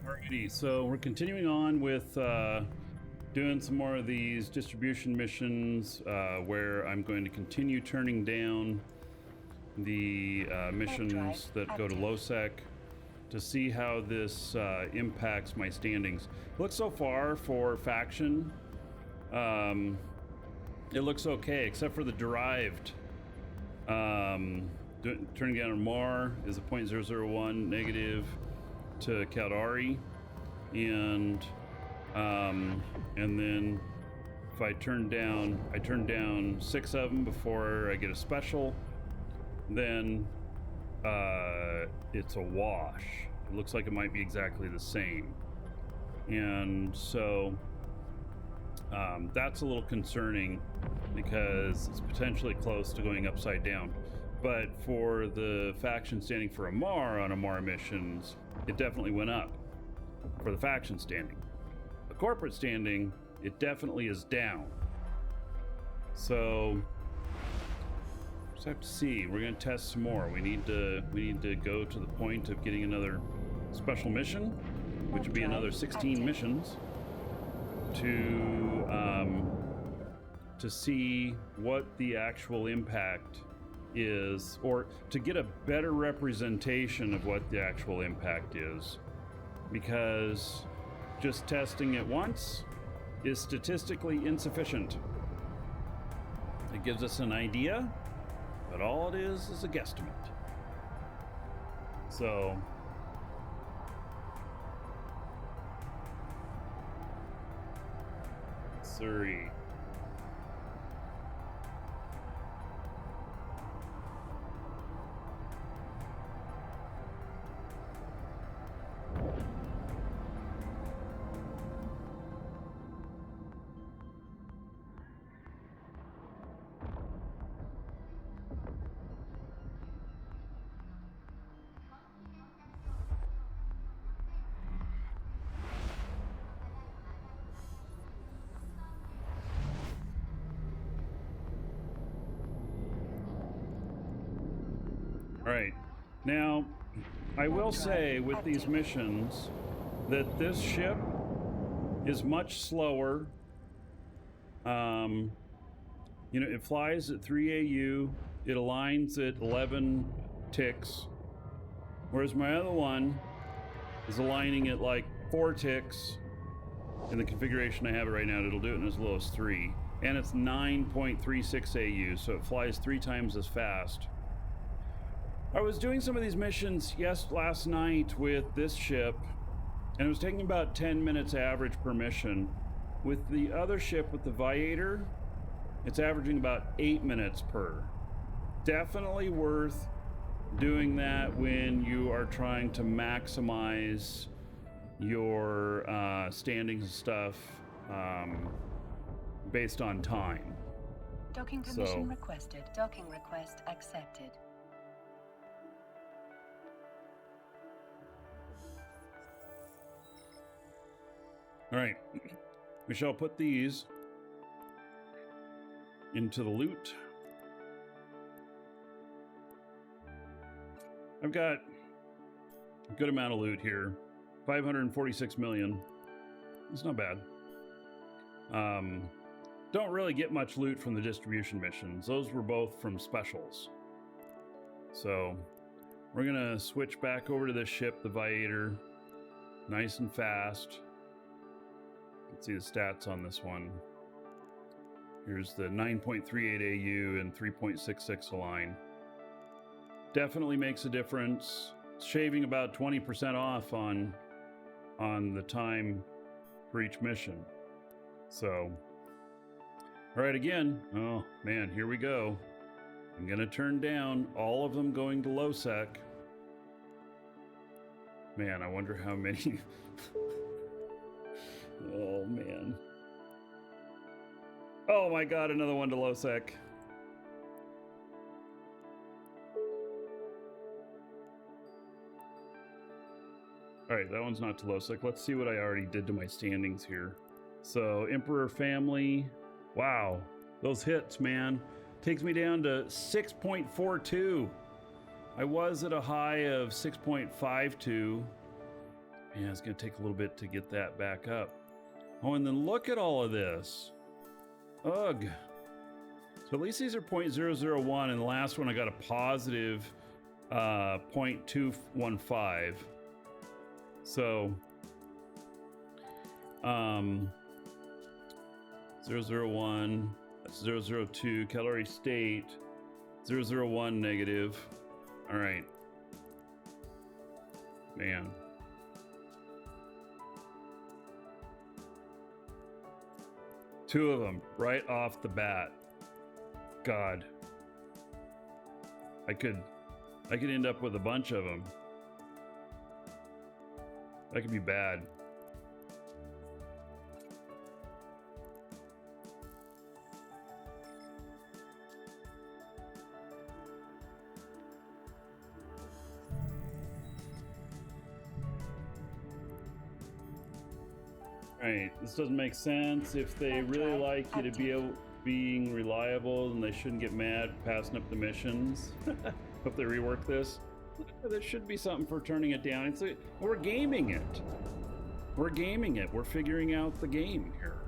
Alrighty, so we're continuing on with doing some more of these distribution missions where I'm going to continue turning down the missions that go to low sec to see how this impacts my standings. Look, so far for faction, it looks okay, except for the derived. Turning down Mar is a 0.001 negative to Caldari, and then if I turn down 6 of them before I get a special, then it's a wash. It looks like it might be exactly the same, and so that's a little concerning because it's potentially close to going upside down. But for the faction standing for a Mar on Mar missions, it definitely went up for the faction standing. The corporate standing, it definitely is down. So just have to see. We're going to test some more. We need to go to the point of getting another special mission, which would be another 16 missions to see what the actual impact is, or to get a better representation of what the actual impact is, because just testing it once is statistically insufficient. It gives us an idea, but all it is a guesstimate. So Surrey. All right, now I will say with these missions that this ship is much slower. It flies at 3 AU, it aligns at 11 ticks, whereas my other one is aligning at like 4 ticks. In the configuration I have it right now, it'll do it in as low as 3, and it's 9.36 AU, so it flies 3 times as fast. I was doing some of these missions last night with this ship, and it was taking about 10 minutes average per mission. With the other ship, with the Viator, it's averaging about 8 minutes per. Definitely worth doing that when you are trying to maximize your standings and stuff based on time. Docking permission requested. Docking request accepted. All right, we shall put these into the loot. I've got a good amount of loot here, 546 million. It's not bad. Don't really get much loot from the distribution missions. Those were both from specials. So we're gonna switch back over to this ship, the Viator, nice and fast. Let's see the stats on this one. Here's the 9.38 AU and 3.66 align. Definitely makes a difference. It's shaving about 20% off on the time for each mission. So, all right, again. Oh man, here we go. I'm gonna turn down all of them going to low sec. Man, I wonder how many. Oh man. Oh my god, another one to low sec. Alright, that one's not to low sec. Let's see what I already did to my standings here. So, Emperor Family. Wow, those hits, man. Takes me down to 6.42. I was at a high of 6.52. Yeah, it's going to take a little bit to get that back up. Oh, and then look at all of this. Ugh. So at least these are 0.001, and the last one I got a positive 0.215. So 001, that's 002, calorie state, 001 negative. All right. Man. Two of them right off the bat. God. I could end up with a bunch of them. That could be bad. Right, this doesn't make sense. If they really like you to be being reliable, then they shouldn't get mad passing up the missions. Hope they rework this. There should be something for turning it down. We're gaming it. We're gaming it. We're figuring out the game here.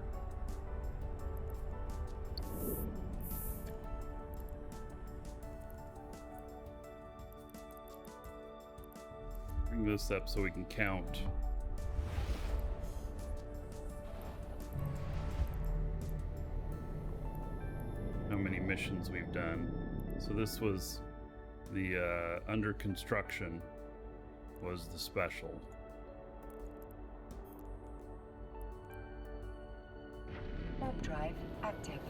Bring this up so we can count. How many missions we've done. So this was the under construction was the special. Warp drive active.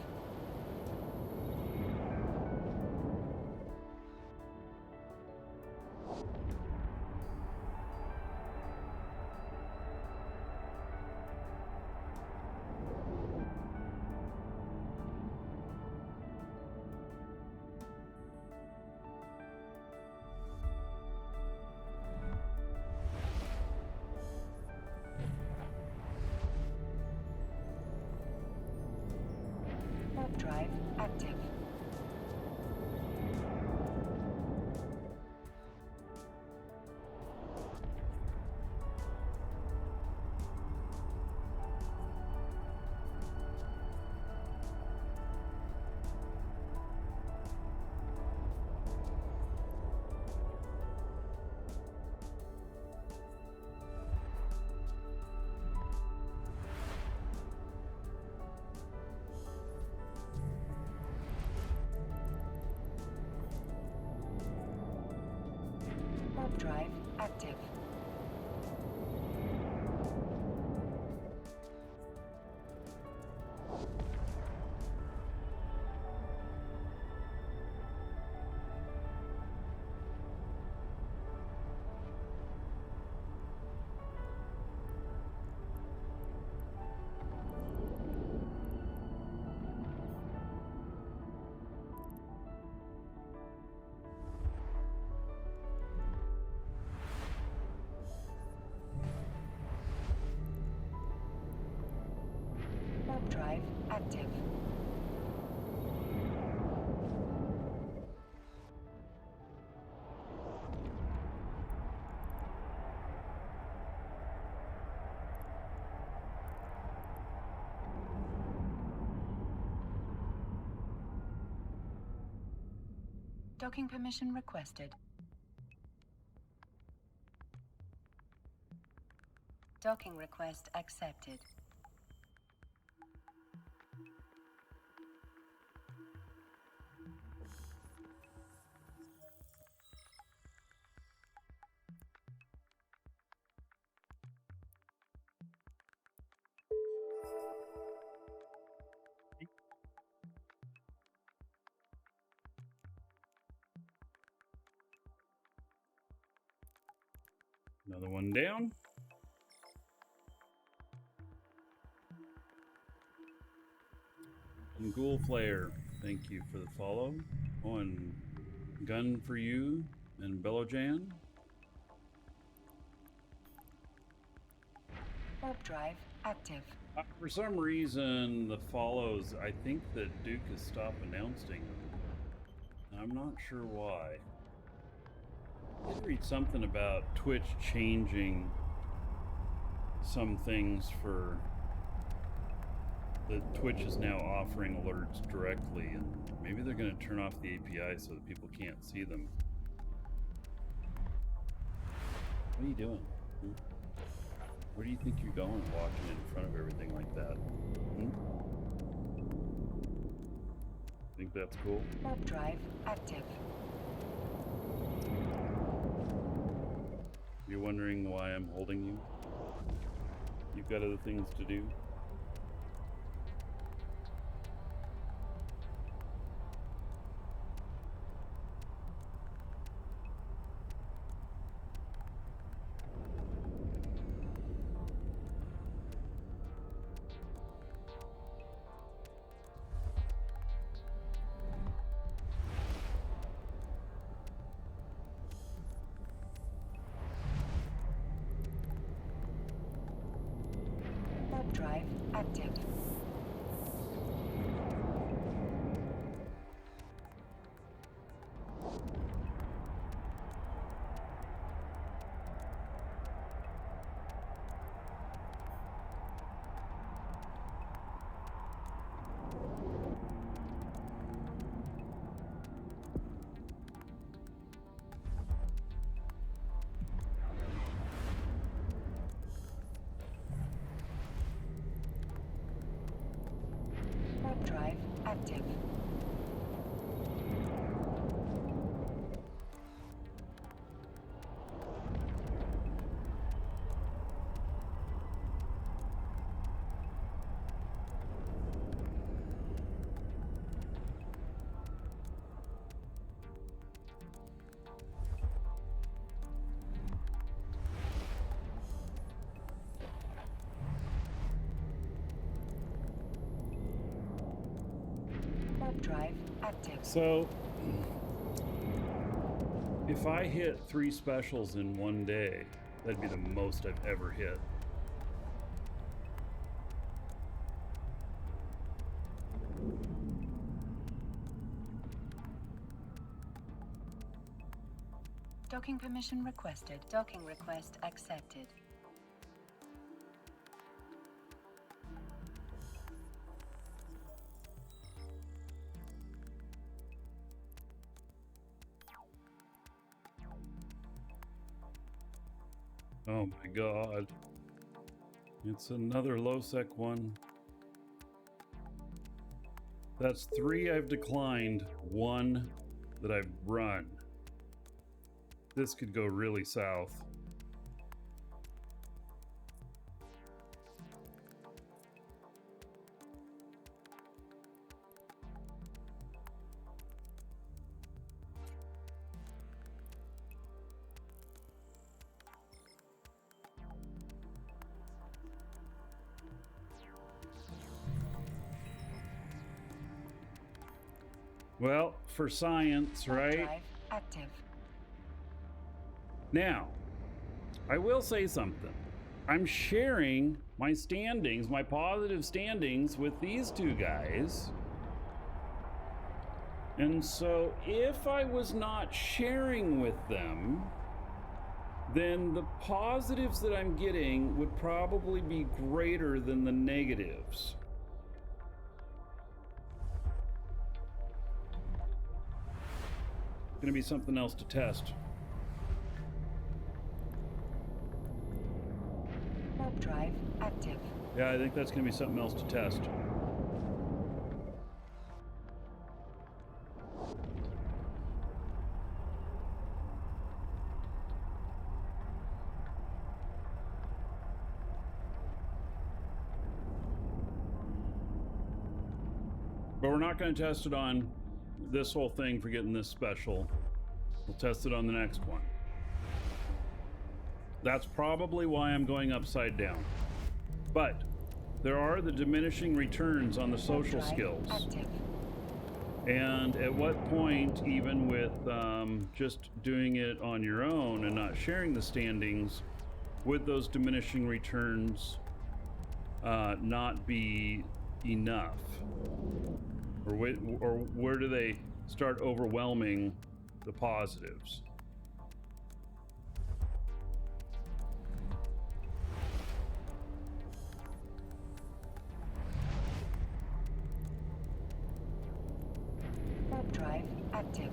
Drive active. Drive active. Drive active. Docking permission requested. Docking request accepted. Another one down. And Ghoul Flare, thank you for the follow. Oh, and Gun for You and Bellojan. Warp drive active. For some reason, the follows, I think that Duke has stopped announcing them. I'm not sure why. I did read something about Twitch changing some things for that Twitch is now offering alerts directly, and maybe they're going to turn off the API so that people can't see them. What are you doing? Where do you think you're going walking in front of everything like that? Think that's cool? Warp drive active. You're wondering why I'm holding you? You've got other things to do? Drive active. Drive active. Drive active. So, if I hit 3 specials in one day, that'd be the most I've ever hit. Docking permission requested. Docking request accepted. Oh my god. It's another low-sec one. That's 3 I've declined, 1 that I've run. This could go really south. Well, for science, right? Drive active. Now, I will say something. I'm sharing my standings, my positive standings with these 2 guys. And so if I was not sharing with them, then the positives that I'm getting would probably be greater than the negatives. Gonna be something else to test. Warp drive active. Yeah, I think that's gonna be something else to test. But we're not gonna test it on this whole thing for getting this special. We'll test it on the next one. That's probably why I'm going upside down. But there are the diminishing returns on the social skills. Active. And at what point, even with just doing it on your own and not sharing the standings, would those diminishing returns not be enough? Or where do they start overwhelming the positives? active.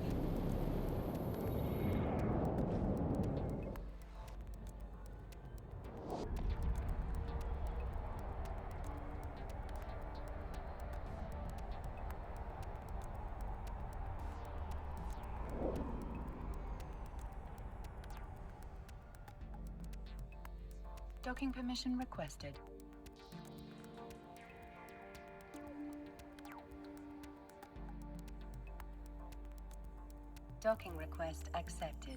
Docking permission requested. Docking request accepted.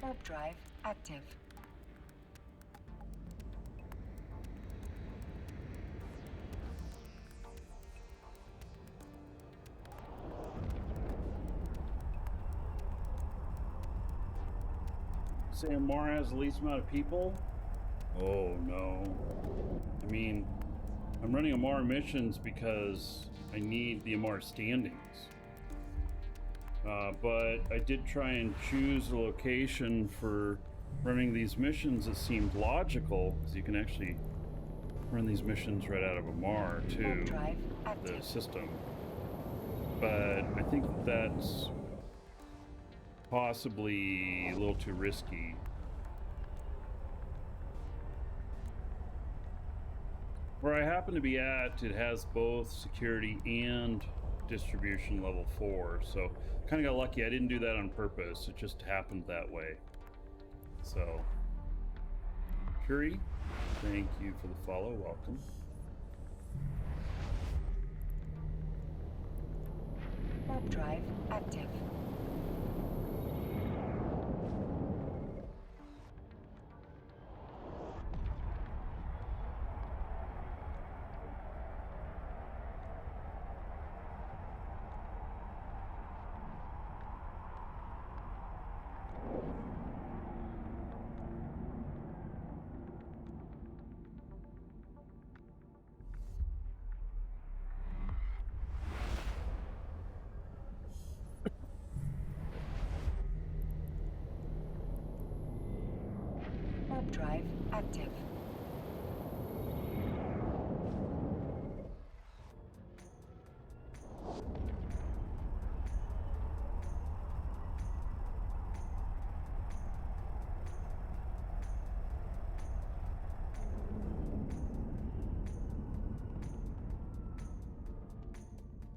Warp drive active. Say Amar has the least amount of people? Oh no. I mean, I'm running Amar missions because I need the Amar standings. But I did try and choose a location for running these missions that seemed logical, because you can actually run these missions right out of Amar too, the system. But I think that's possibly a little too risky. Where I happen to be at, it has both security and distribution level 4, so kind of got lucky. I didn't do that on purpose, it just happened that way. So Curry, thank you for the follow, welcome. Warp drive active. Warp drive active.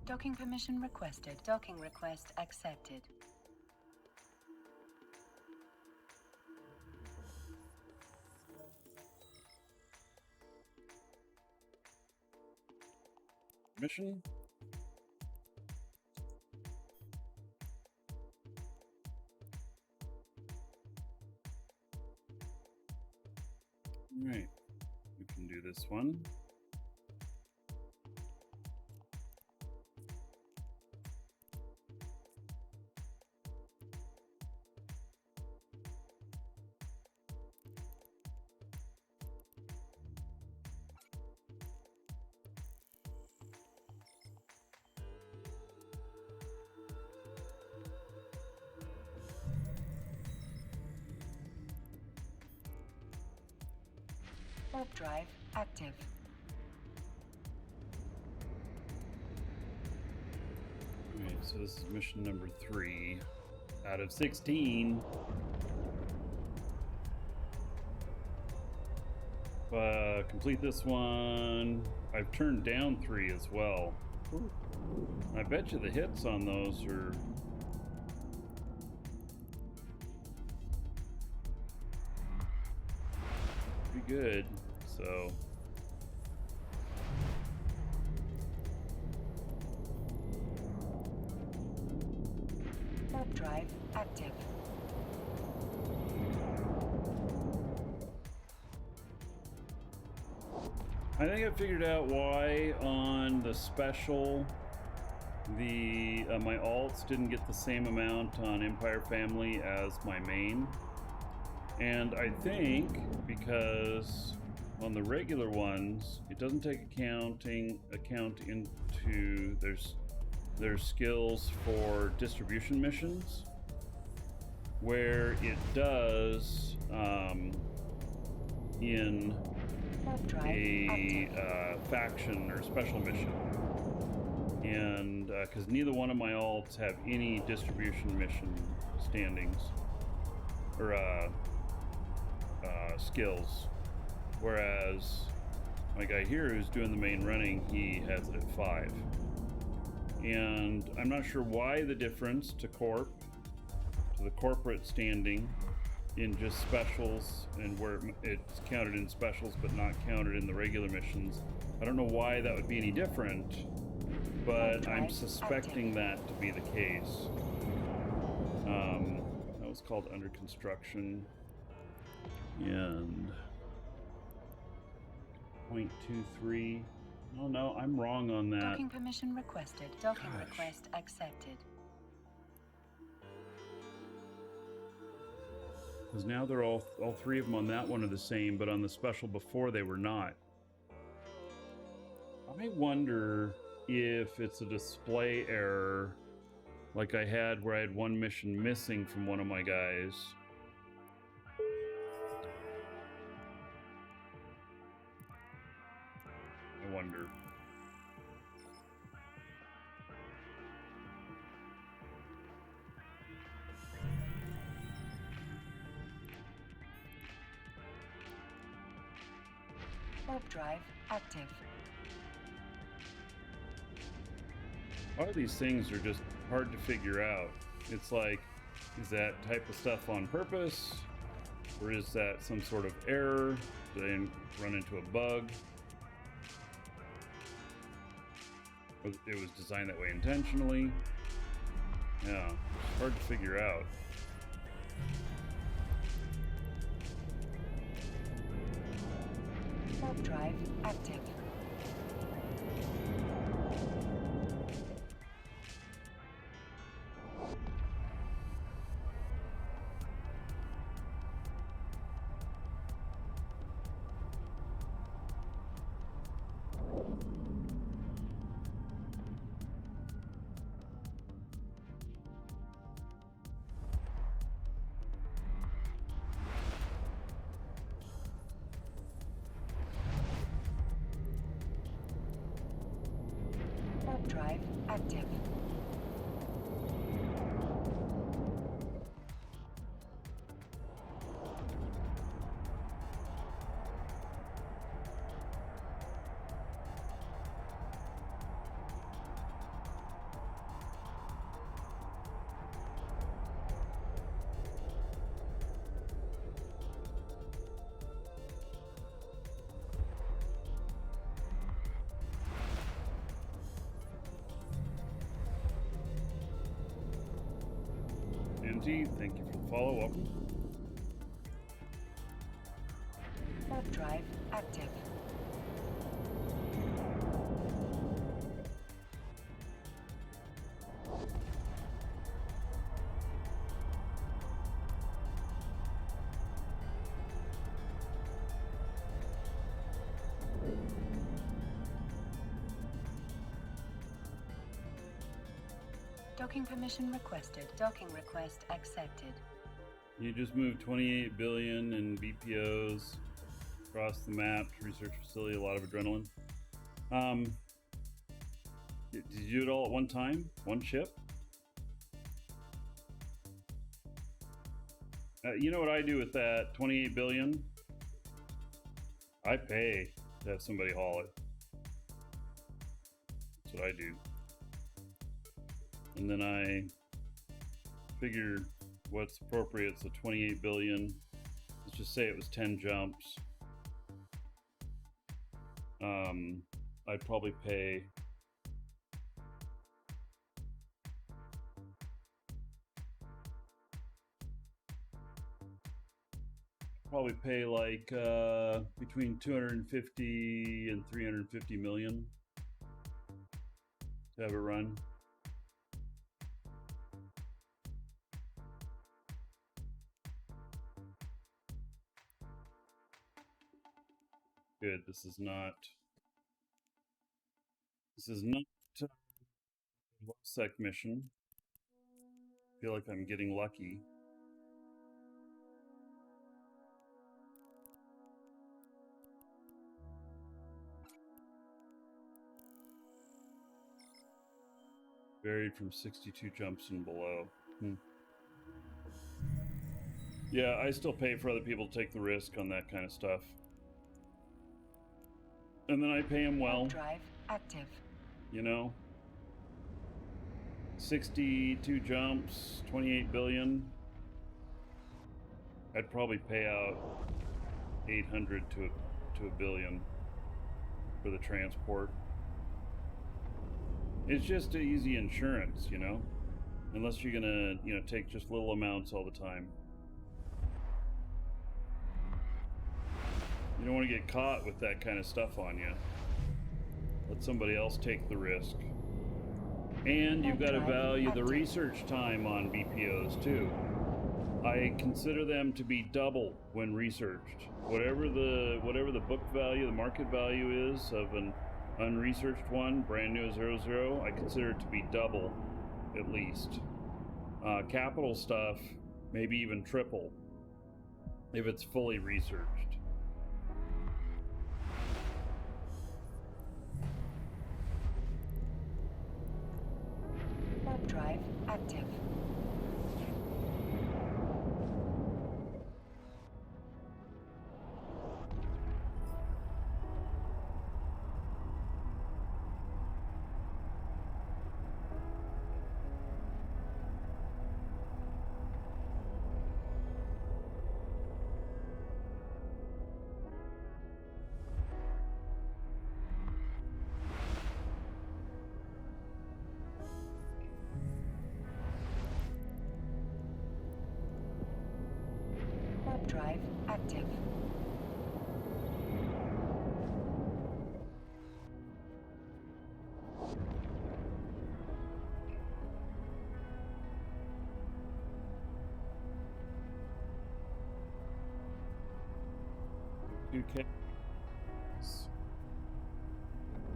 Docking permission requested. Docking request accepted. Mission? All right, we can do this one. Warp drive active. All right, so this is mission number 3 out of 16. Complete this one. I've turned down 3 as well. I bet you the hits on those are pretty good. So Warp drive active. I think I figured out why on the special my alts didn't get the same amount on Empire Family as my main. And I think because on the regular ones, it doesn't take account into there's skills for distribution missions, where it does in a faction or special mission. And because neither one of my alts have any distribution mission standings or skills, whereas my guy here who's doing the main running, he has it at 5. And I'm not sure why the difference to the corporate standing in just specials, and where it's counted in specials but not counted in the regular missions. I don't know why that would be any different, but I'm suspecting that to be the case. That was called under construction. And 0.23. Oh no, I'm wrong on that. Docking permission requested. Docking request accepted. Because now they're all 3 of them on that one are the same, but on the special before they were not. I wonder if it's a display error, like I had where I had one mission missing from one of my guys. I wonder. Warp drive active. A lot of these things are just hard to figure out. It's like, is that type of stuff on purpose? Or is that some sort of error? Did I run into a bug? It was designed that way intentionally. Yeah, it's hard to figure out. Warp drive active. Warp drive active. Thank you for the follow. Welcome. Warp drive active. Docking permission requested. Docking request accepted. You just moved 28 billion in BPOs across the map to research facility. A lot of adrenaline. Did you do it all at one time? One ship? You know what I do with that 28 billion? I pay to have somebody haul it. That's what I do. And then I figure what's appropriate. So 28 billion. Let's just say it was 10 jumps. I'd probably pay probably pay like between 250 and 350 million to have it run. Good. This is not a low sec mission. I feel like I'm getting lucky. Varied from 62 jumps and below. Yeah, I still pay for other people to take the risk on that kind of stuff. And then I pay them well. Drive active. You know? 62 jumps, 28 billion. I'd probably pay out 800 to a billion for the transport. It's just easy insurance, you know? Unless you're gonna, take just little amounts all the time. You don't want to get caught with that kind of stuff on you. Let somebody else take the risk. And you've got to value the research time on BPOs too. I consider them to be double when researched. Whatever the book value, the market value is of an unresearched one, brand new 00, I consider it to be double, at least. Capital stuff, maybe even triple, if it's fully researched. Warp drive active. Warp drive active. Okay.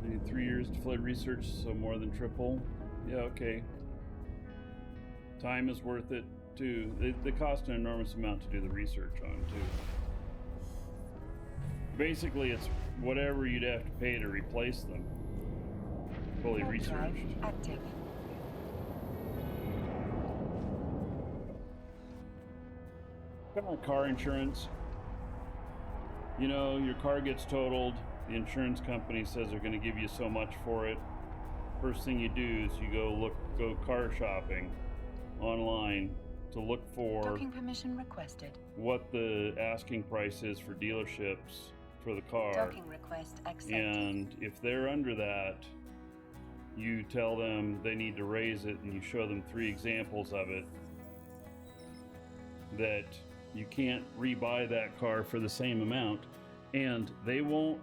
I need 3 years to flood research, so more than triple. Yeah, okay. Time is worth it too. They cost an enormous amount to do the research on too. Basically, it's whatever you'd have to pay to replace them. Fully Warp researched. drive active. Kind of like car insurance. You know, your car gets totaled. The insurance company says they're going to give you so much for it. First thing you do is you go car shopping online to look for Docking permission requested. what the asking price is for dealerships for the car. Docking request accepted. And if they're under that, you tell them they need to raise it, and you show them 3 examples of it, that you can't rebuy that car for the same amount, and they won't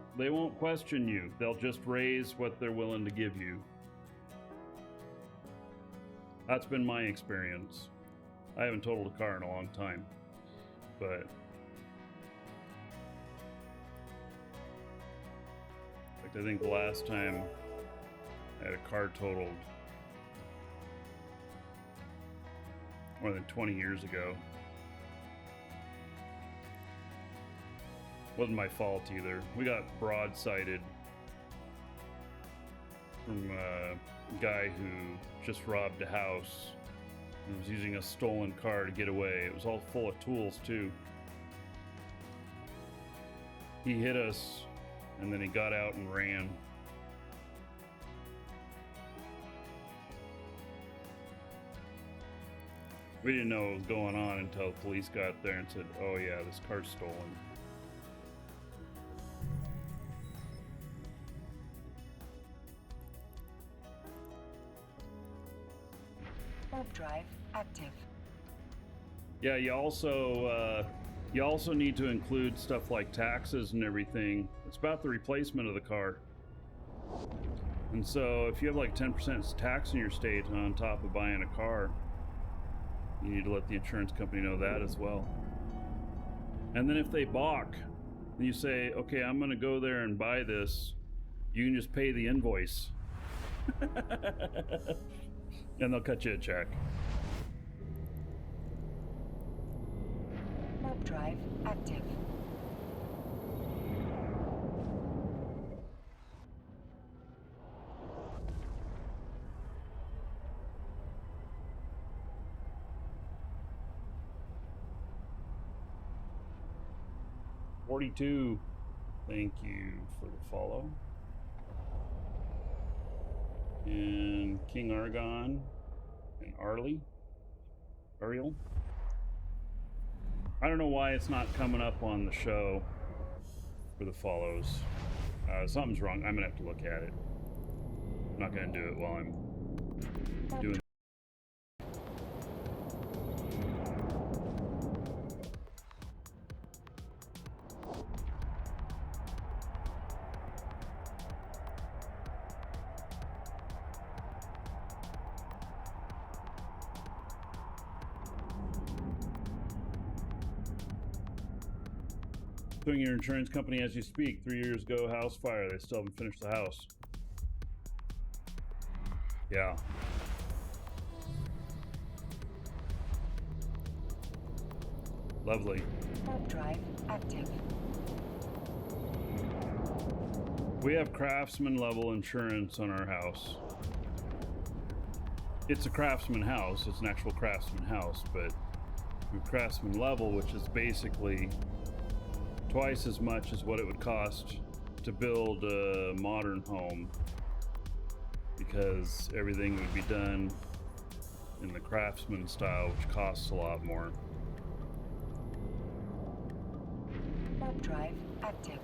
question you. They'll just raise what they're willing to give you. That's been my experience. I haven't totaled a car in a long time, but in fact, I think the last time I had a car totaled more than 20 years ago. Wasn't my fault either. We got broadsided from a guy who just robbed a house and was using a stolen car to get away. It was all full of tools too. He hit us and then he got out and ran. We didn't know what was going on until the police got there and said, "Oh yeah, this car's stolen." Warp drive active. Yeah, you also, You also need to include stuff like taxes and everything. It's about the replacement of the car. And so if you have like 10% tax in your state on top of buying a car, you need to let the insurance company know that as well. And then if they balk, you say, okay, I'm going to go there and buy this. You can just pay the invoice. And they'll cut you a check. Warp drive active. $42. Thank you for the follow. And King Argon and Ariel. I don't know why it's not coming up on the show for the follows. Something's wrong. I'm gonna have to look at it. I'm not gonna do it while I'm doing. Doing your insurance company as you speak. 3 years ago, house fire. They still haven't finished the house. Yeah. Lovely. Warp drive active. We have craftsman level insurance on our house. It's a craftsman house. It's an actual craftsman house, but we have craftsman level, which is basically twice as much as what it would cost to build a modern home, because everything would be done in the craftsman style, which costs a lot more. Warp drive active.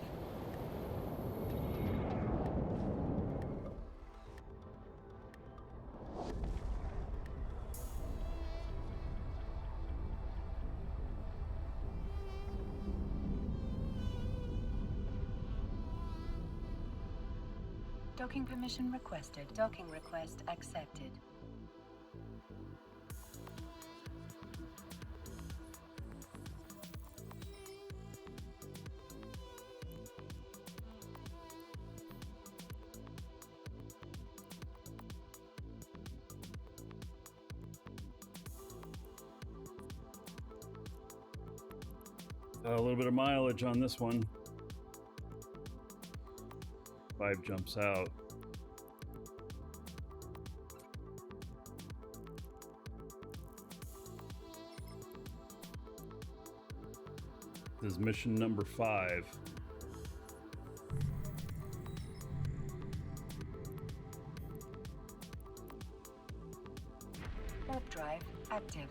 Docking permission requested. Docking request accepted. A little bit of mileage on this one. 5 jumps out. This is mission number 5. Warp drive active.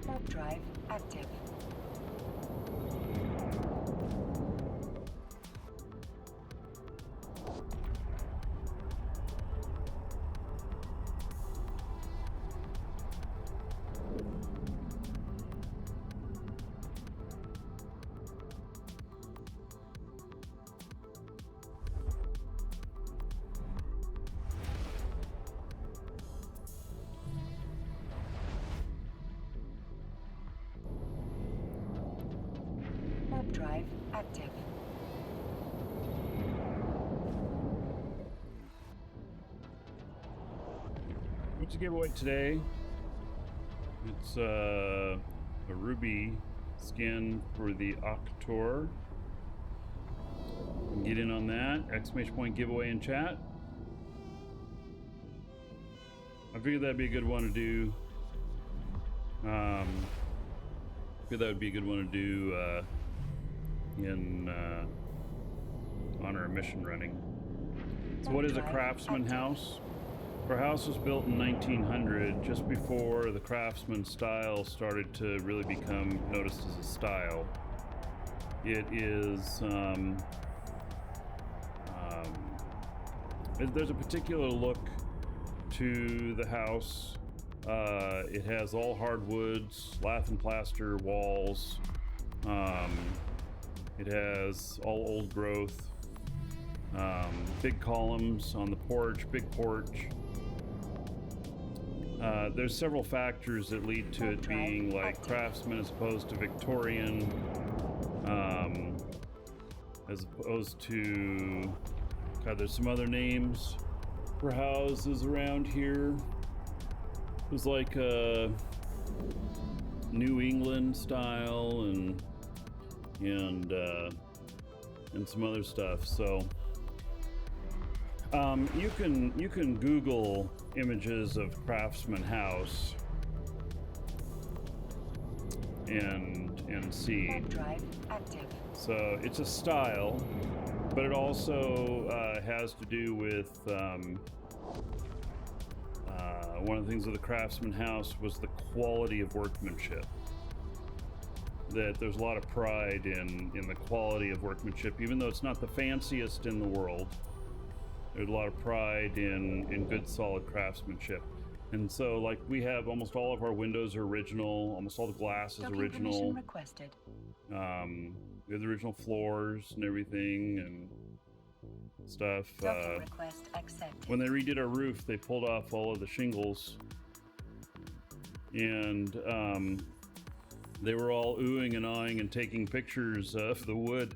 Warp drive active. Warp drive active. What's the giveaway today? It's a ruby skin for the Octor. Get in on that. Exclamation point giveaway in chat. I figured that'd be a good one to do That would be a good one to do in on our mission running. So what is a craftsman house? Our house was built in 1900, just before the craftsman style started to really become noticed as a style. It is there's a particular look to the house. It has all hardwoods, lath and plaster walls. It has all old growth. Big columns on the porch, big porch. There's several factors that lead to it being like craftsman as opposed to Victorian, as opposed to, God, there's some other names for houses around here. It was like a New England style and some other stuff. So you can Google images of craftsman house and see. Drive active. So it's a style, but it also has to do with one of the things with the craftsman house was the quality of workmanship. That there's a lot of pride in the quality of workmanship, even though it's not the fanciest in the world. There's a lot of pride in good, solid craftsmanship. And so, like, we have almost all of our windows are original, almost all the glass is original. Requested. We have the original floors and everything and stuff. Request accepted. When they redid our roof, they pulled off all of the shingles, and they were all oohing and awing and taking pictures of the wood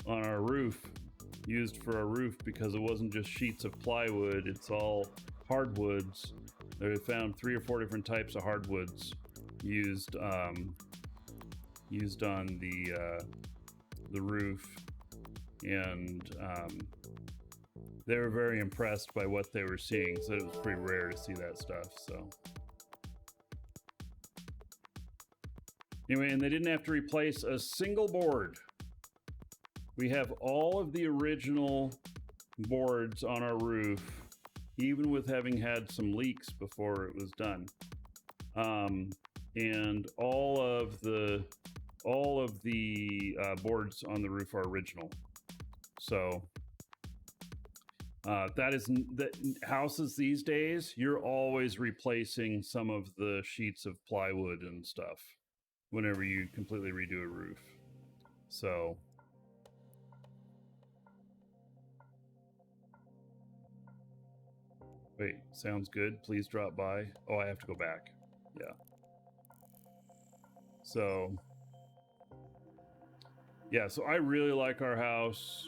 on our roof, used for our roof, because it wasn't just sheets of plywood, it's all hardwoods. They found 3 or 4 different types of hardwoods used on the roof, and they were very impressed by what they were seeing. So it was pretty rare to see that stuff. So anyway, and they didn't have to replace a single board. We have all of the original boards on our roof, even with having had some leaks before it was done. And all of the boards on the roof are original. So that houses these days, you're always replacing some of the sheets of plywood and stuff whenever you completely redo a roof. So wait, sounds good. Please drop by. Oh, I have to go back. Yeah. So yeah, so I really like our house.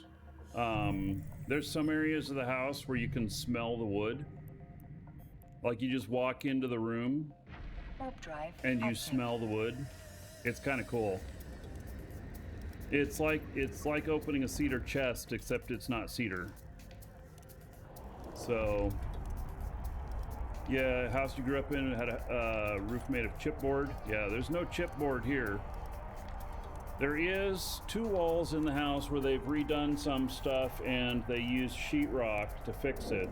There's some areas of the house where you can smell the wood. Like you just walk into the room and you smell the wood. It's kind of cool. It's like opening a cedar chest, except it's not cedar. So yeah, house you grew up in had a roof made of chipboard. Yeah, there's no chipboard here. There is 2 walls in the house where they've redone some stuff and they use sheetrock to fix it.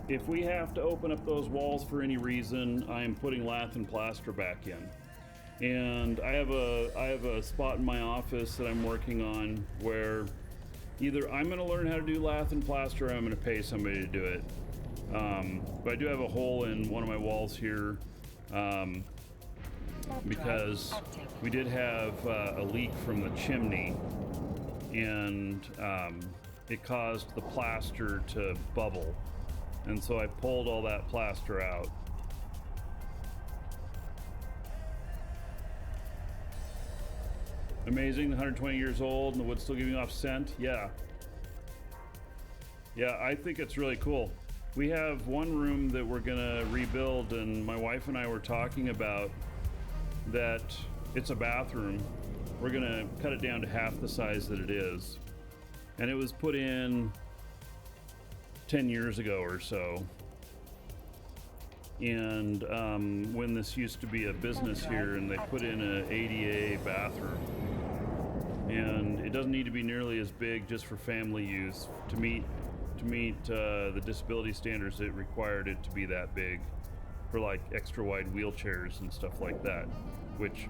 If we have to open up those walls for any reason, I am putting lath and plaster back in. And I have a spot in my office that I'm working on where either I'm going to learn how to do lath and plaster or I'm going to pay somebody to do it. But I do have a hole in one of my walls here because we did have a leak from the chimney, and it caused the plaster to bubble, and so I pulled all that plaster out. Amazing, 120 years old and the wood's still giving off scent. Yeah, I think it's really cool. We have one room that we're gonna rebuild, and my wife and I were talking about that. It's a bathroom. We're gonna cut it down to half the size that it is, and it was put in 10 years ago or so. And when this used to be a business here, and they put in an ADA bathroom, and it doesn't need to be nearly as big just for family use. To meet the disability standards, it required it to be that big for like extra wide wheelchairs and stuff like that, which,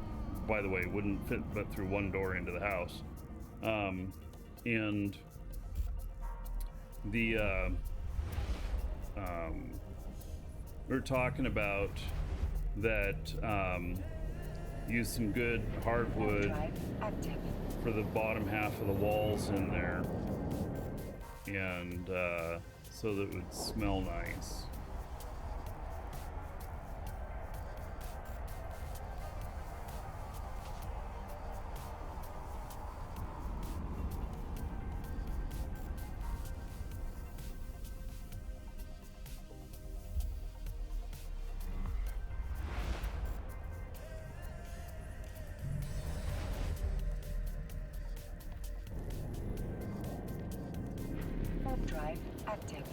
by the way, wouldn't fit but through one door into the house. And the we're talking about that, use some good hardwood for the bottom half of the walls in there, and so that it would smell nice. Drive active.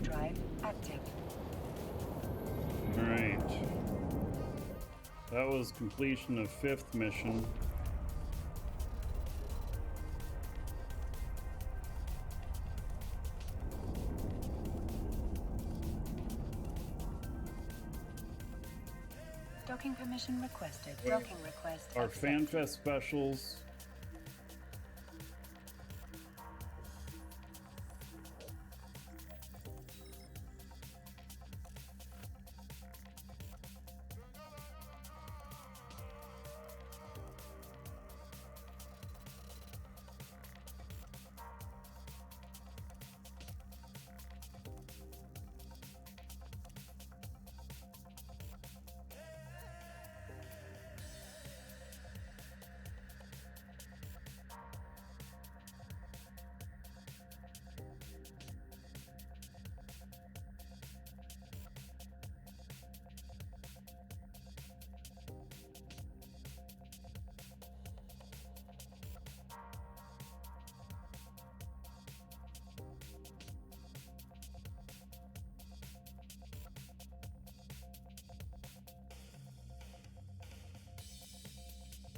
Drive active. All right. That was completion of 5th mission. Docking permission requested. Docking request. Our accepted. FanFest specials.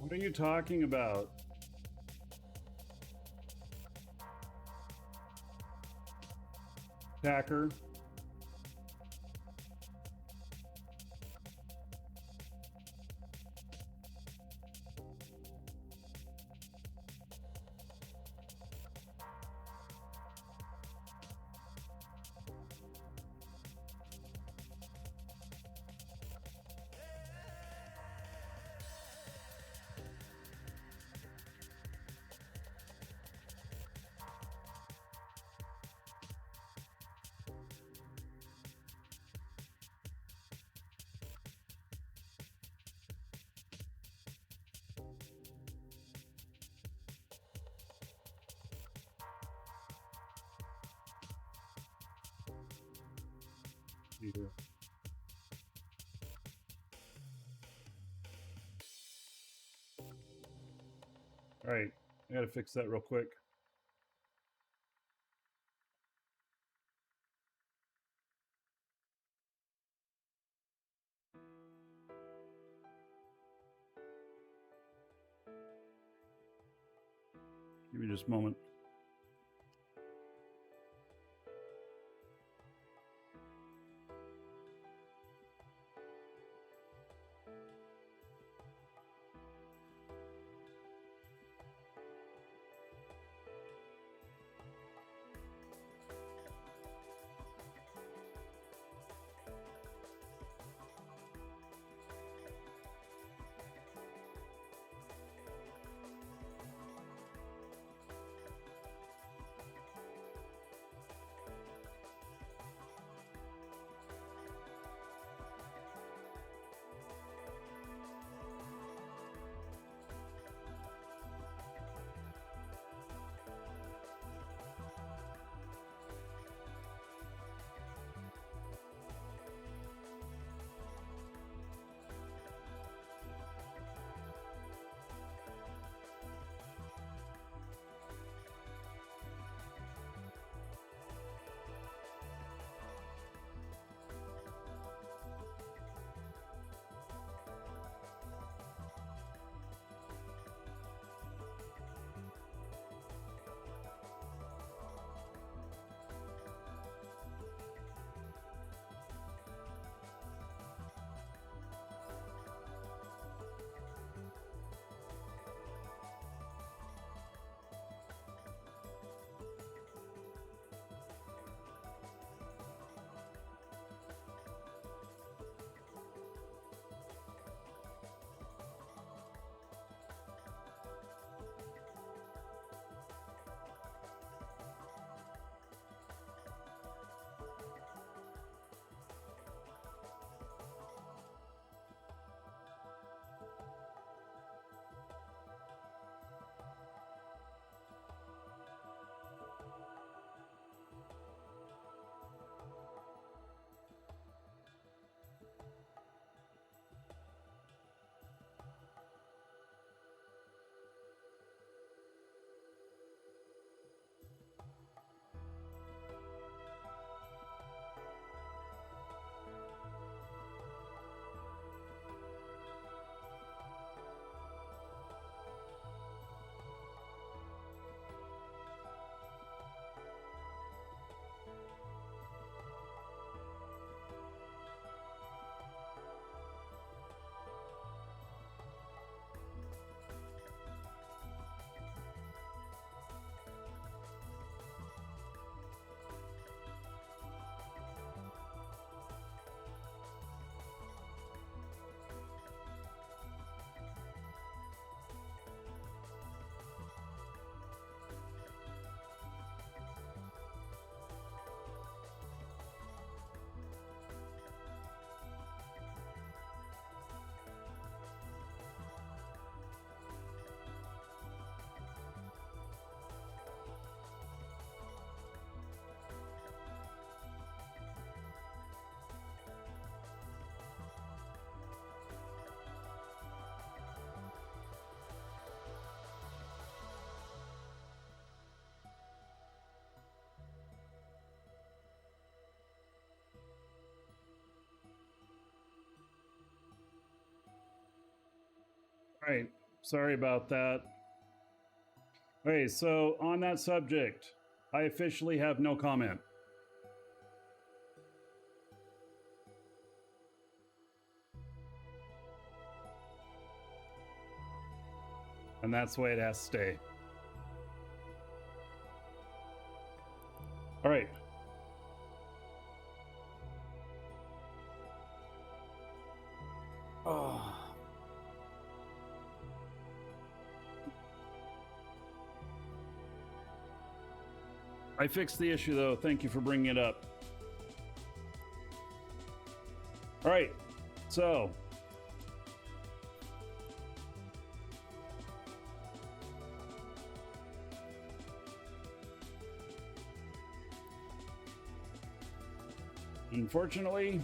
What are you talking about? Tacker? Here. All right, I gotta fix that real quick. Give me just a moment. All right, sorry about that. Okay, so on that subject, I officially have no comment. And that's the way it has to stay. All right. Oh. I fixed the issue though. Thank you for bringing it up. All right. So unfortunately,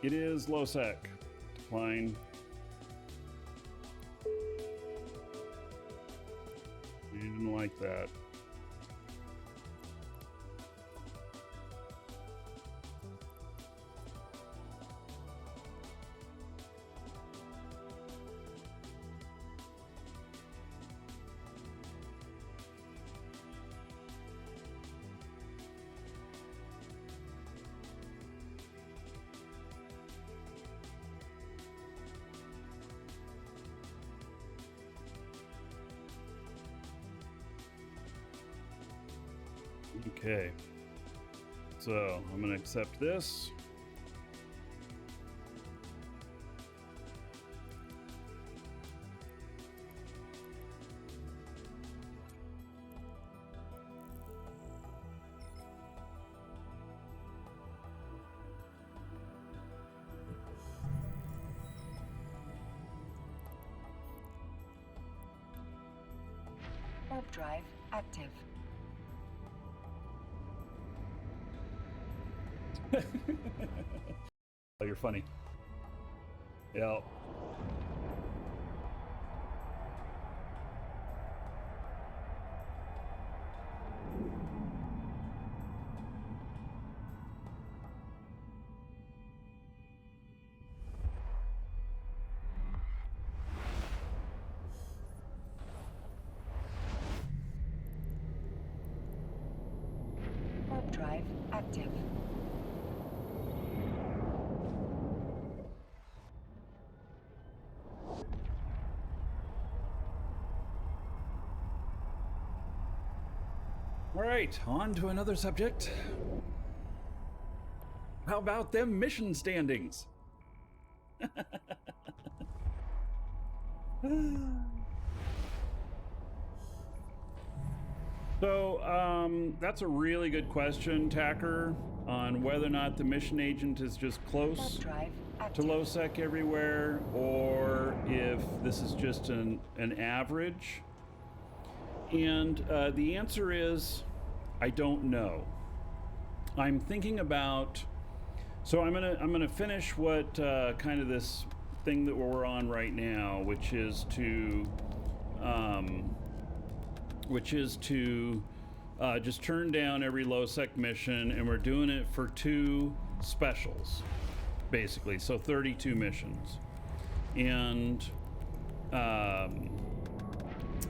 it is low sec. Decline. You didn't like that. Okay, so I'm going to accept this. Warp drive active. Oh, you're funny. Yeah. Warp drive active. All right, on to another subject. How about them mission standings? So, that's a really good question, Tacker, on whether or not the mission agent is just Warp close drive to active. low sec everywhere, or if this is just an average. And the answer is, I don't know. I'm thinking about, so I'm gonna finish what kind of this thing that we're on right now, which is to just turn down every low sec mission, and we're doing it for 2 specials, basically. So 32 missions, and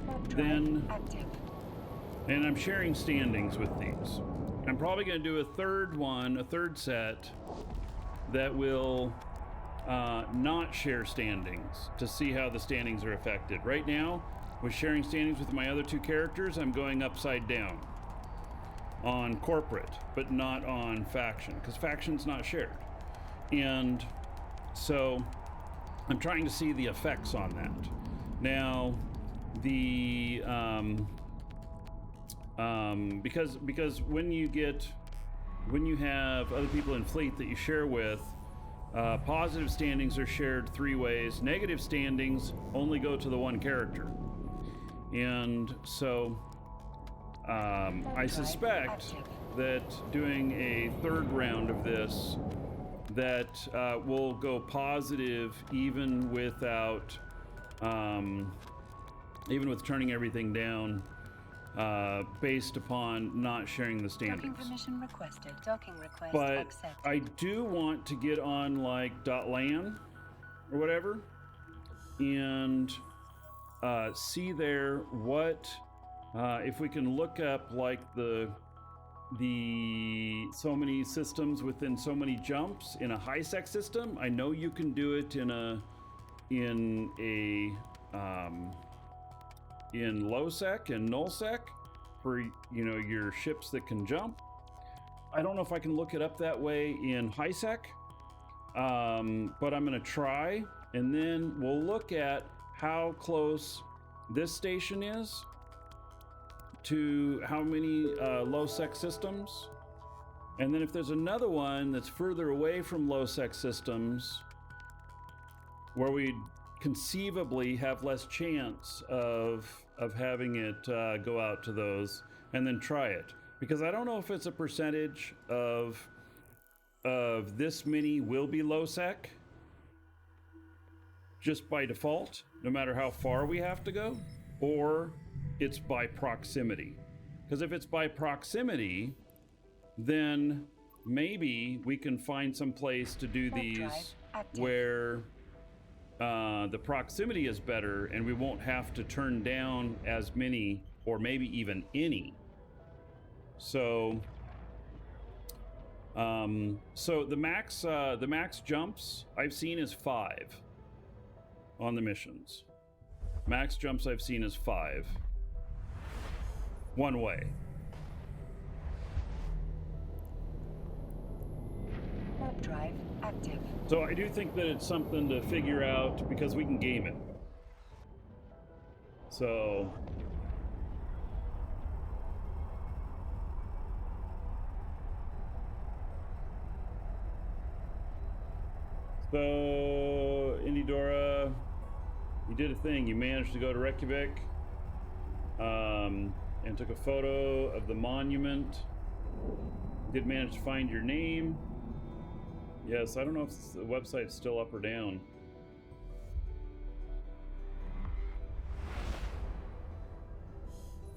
Warp drive then. active. And I'm sharing standings with these. I'm probably going to do a third set that will not share standings to see how the standings are affected. Right now, with sharing standings with my other 2 characters, I'm going upside down on corporate, but not on faction, because faction's not shared. And so I'm trying to see the effects on that. Now, the because when you have other people in fleet that you share with, positive standings are shared 3 ways. Negative standings only go to the 1 character, and so I suspect that doing a 3rd round of this, that will go positive even without even with turning everything down, based upon not sharing the Docking standings. permission requested. Docking request But accepted. I do want to get on like .lan or whatever, and see there what if we can look up like the so many systems within so many jumps in a high sec system. I know you can do it in low sec and null sec for, you know, your ships that can jump. I don't know if I can look it up that way in high sec, but I'm going to try, and then we'll look at how close this station is to how many low sec systems, and then if there's another one that's further away from low sec systems where we conceivably have less chance of having it go out to those, and then try it, because I don't know if it's a percentage of this many will be low sec just by default, no matter how far we have to go, or it's by proximity. Because if it's by proximity, then maybe we can find some place to do these where the proximity is better and we won't have to turn down as many, or maybe even any. So the max jumps I've seen is 5 on the missions. Max jumps I've seen is 5 one way. Warp drive active. So I do think that it's something to figure out, because we can game it. So Indidora, you did a thing. You managed to go to Reykjavik and took a photo of the monument. Did manage to find your name. Yes, I don't know if the website's still up or down.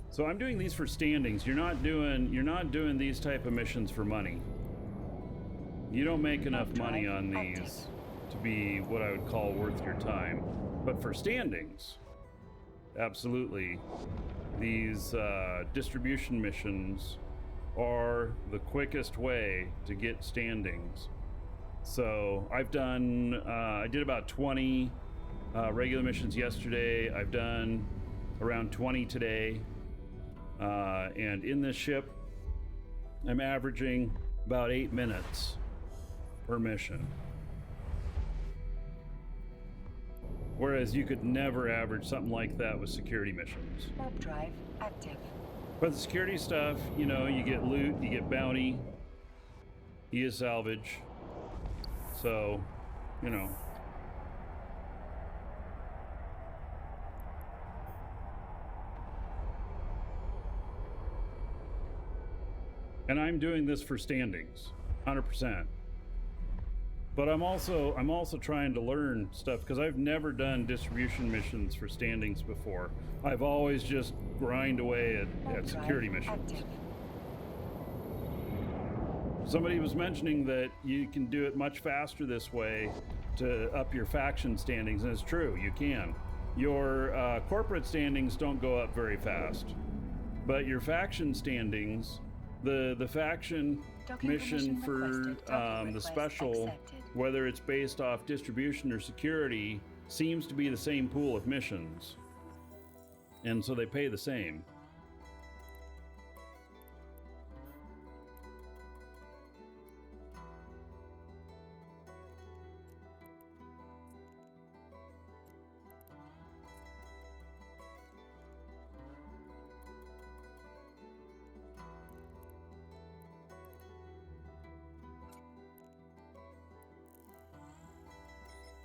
So I'm doing these for standings. You're not doing these type of missions for money. You don't make enough money on these to be what I would call worth your time. But for standings, absolutely, these distribution missions are the quickest way to get standings. So I've done, I did about 20 regular missions yesterday. I've done around 20 today. And in this ship, I'm averaging about 8 minutes per mission. Whereas you could never average something like that with security missions. Warp drive active. But the security stuff, you know, you get loot, you get bounty, you get salvage. So, you know. And I'm doing this for standings, 100%. But I'm also trying to learn stuff, because I've never done distribution missions for standings before. I've always just grind away at security missions. Active. Somebody was mentioning that you can do it much faster this way to up your faction standings, and it's true, you can. Your corporate standings don't go up very fast, but your faction standings, the faction mission for the special, whether it's based off distribution or security, seems to be the same pool of missions, and so they pay the same.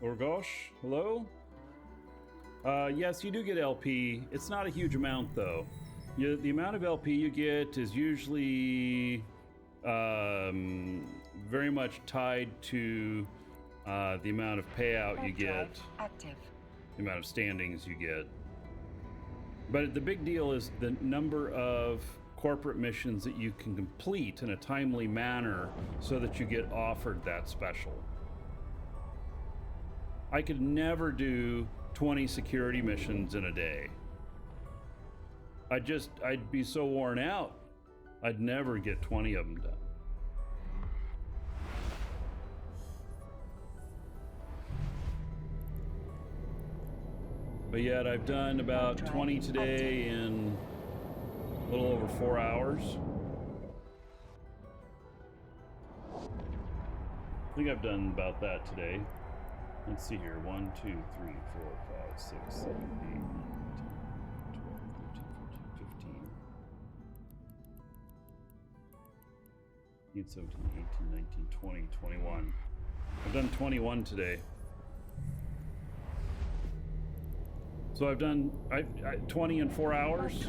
Orgosh, hello? Yes, you do get LP. It's not a huge amount, though. The amount of LP you get is usually very much tied to the amount of payout you get, the amount of standings you get. But the big deal is the number of corporate missions that you can complete in a timely manner so that you get offered that special. I could never do 20 security missions in a day. I'd be so worn out, I'd never get 20 of them done. But yet I've done about 20 today in a little over 4 hours. I think I've done about that today. Let's see here. 1, 2, 3, 4, 5, 6, 7, 8, 9, 10, 12, 13, 14, 15, 17, 18, 19, 20, 21. I've done 21 today. So I've done 20 in 4 hours.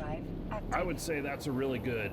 I would say that's a really good.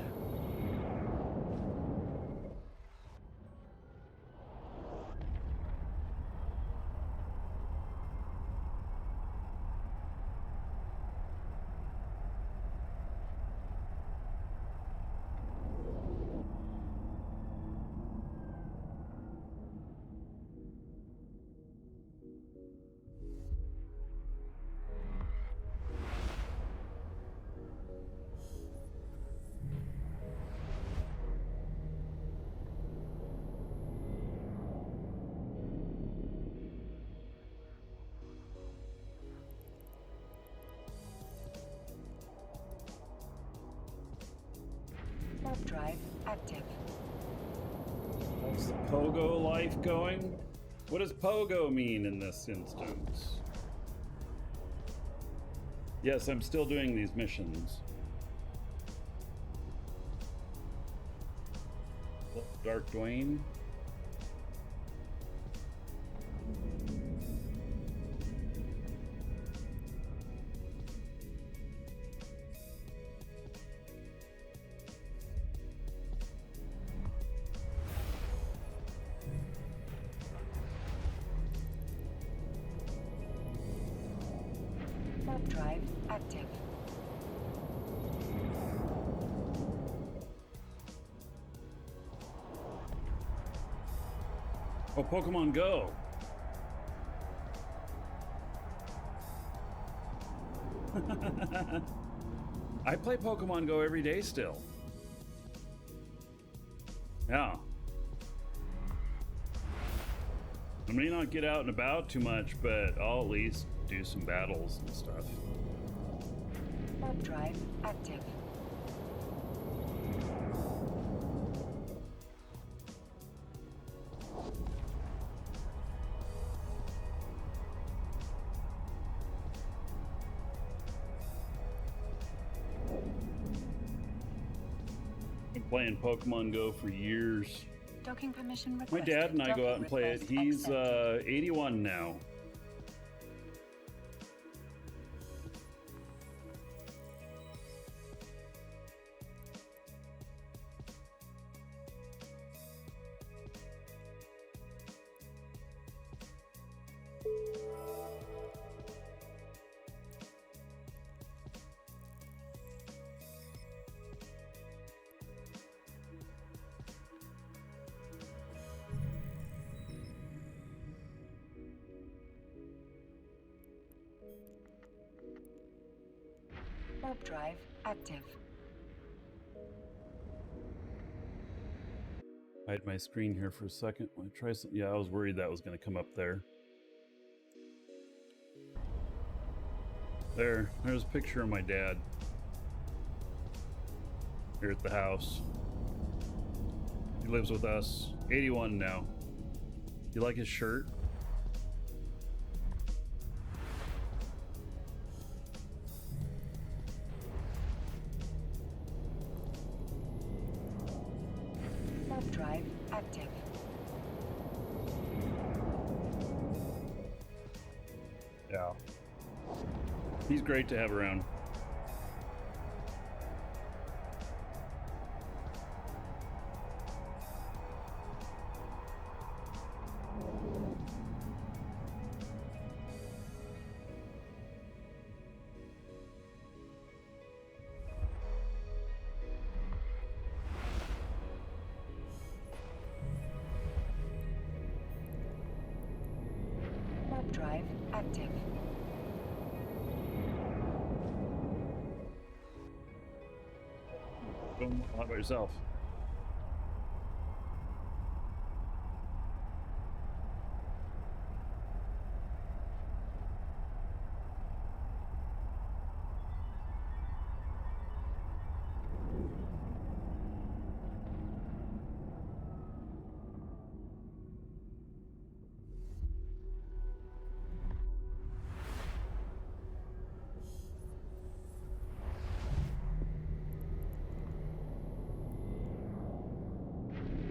Drive active. How's the Pogo life going? What does Pogo mean in this instance? Yes, I'm still doing these missions. Dark Dwayne. Drive active. Oh, Pokemon Go. I play Pokemon Go every day still. Yeah. I may not get out and about too much, but I'll at least do some battles and stuff. Drive active. Been playing Pokemon Go for years. Docking permission requested. My dad and I go out and play it. Docking He's request 81 now. Warp drive active. Hide my screen here for a second. Want to try some? Yeah, I was worried that was going to come up there. There's a picture of my dad here at the house. He lives with us. 81 now. You like his shirt? Warp drive active. Yeah. He's great to have around. Warp drive active. Boom. How about yourself?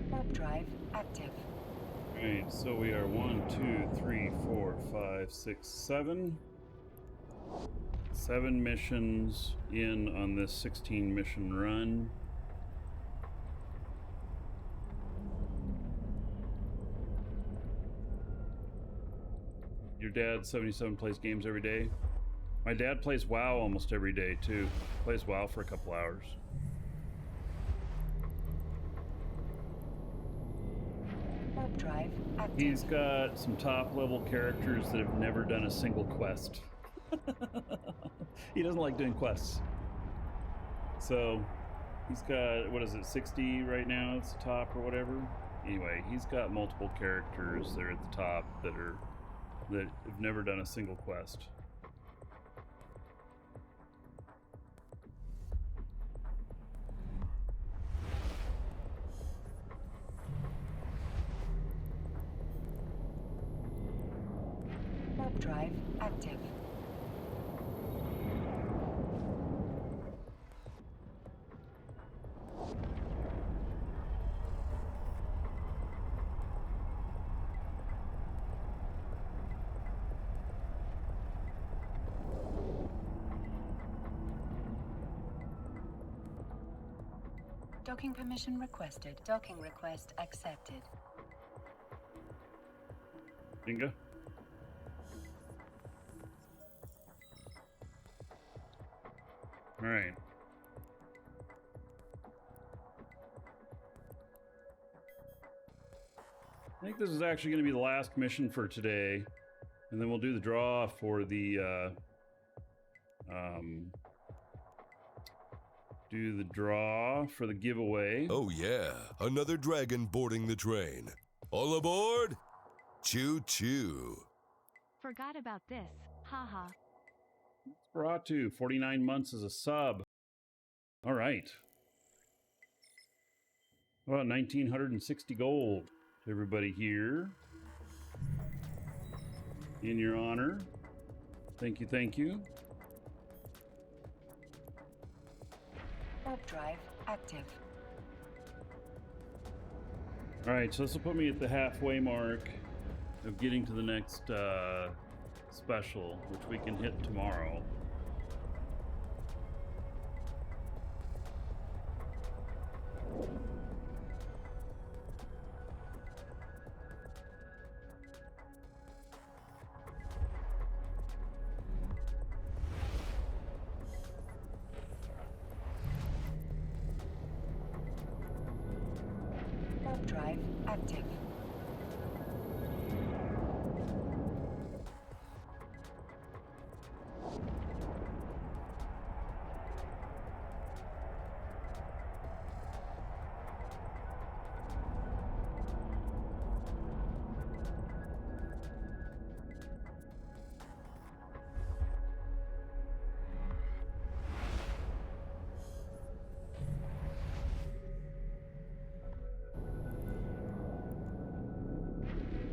Warp drive active. Alright, so we are 1, 2, 3, 4, 5, 6, 7. 7 missions in on this 16 mission run. Your dad, 77, plays games every day. My dad plays WoW almost every day too. Plays WoW for a couple hours. Warp drive active. He's got some top level characters that have never done a single quest. He doesn't like doing quests. So he's got, what is it, 60 right now? It's the top or whatever. Anyway, he's got multiple characters that are at the top that have never done a single quest. Warp drive active. Docking permission requested. Docking request accepted. Bingo. All right. I think this is actually going to be the last mission for today, and then we'll do the draw for the giveaway. Oh yeah, another dragon boarding the train. All aboard? Choo choo. Forgot about this. Haha. Spratu, 49 months as a sub. All right. Well, 1,960 gold to everybody here. In your honor. Thank you, thank you. Warp drive active. All right, so this will put me at the halfway mark of getting to the next special, which we can hit tomorrow. Warp drive active.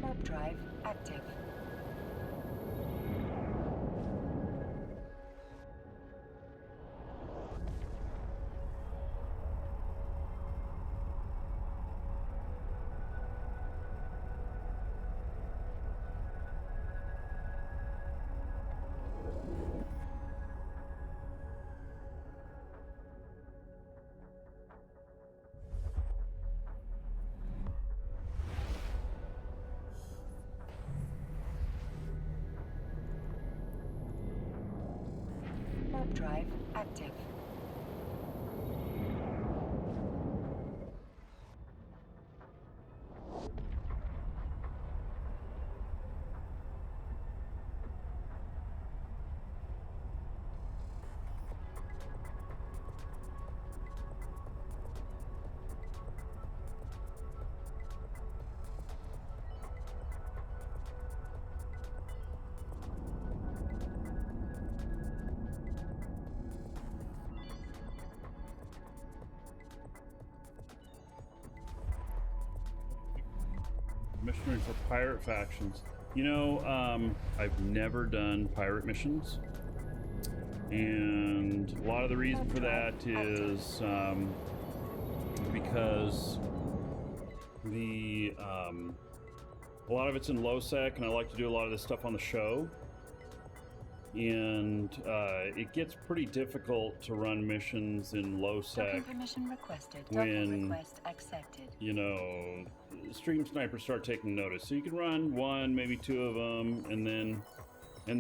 Warp drive active. Warp drive active. Missionary for pirate factions. You know, I've never done pirate missions, and a lot of the reason for that is because a lot of it's in low sec, and I like to do a lot of this stuff on the show, and it gets pretty difficult to run missions in low sec. Docking permission requested. When, Docking request accepted. You know, stream snipers start taking notice. So you can run one, maybe two of them, and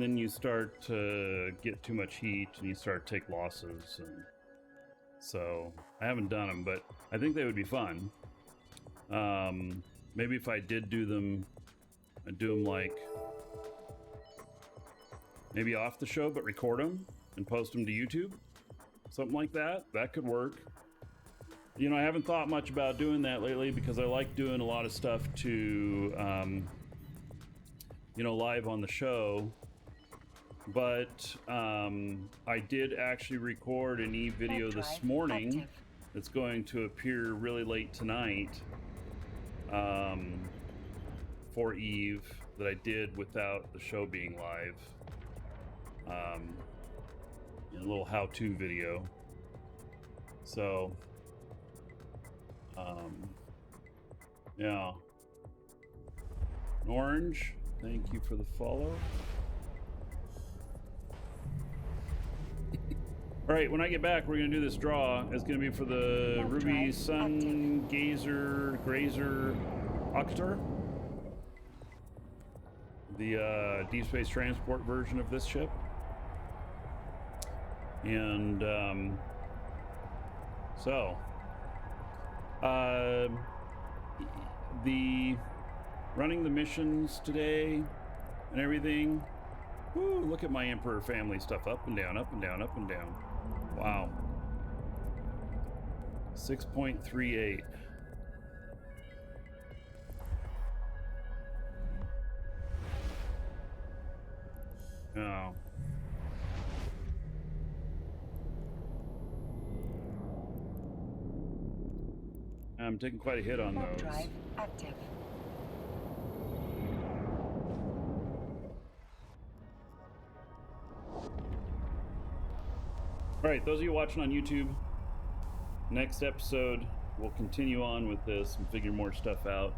then you start to get too much heat, and you start to take losses. And so I haven't done them, but I think they would be fun. Maybe if I did do them, I'd do them like maybe off the show, but record them and post them to YouTube. Something like that. That could work. You know, I haven't thought much about doing that lately because I like doing a lot of stuff to, you know, live on the show. But I did actually record an Eve video this morning that's going to appear really late tonight for Eve that I did without the show being live. In a little how-to video. So, yeah. Orange, thank you for the follow. All right, when I get back, we're gonna do this draw. It's gonna be for the Ruby Sun Gazer Grazer Octor, the deep space transport version of this ship. And so the running the missions today and everything. Woo, look at my Emperor family stuff, up and down, up and down, up and down. Wow. 6.38. Oh. I'm taking quite a hit on those. Drive active. All right, those of you watching on YouTube, next episode we'll continue on with this and figure more stuff out.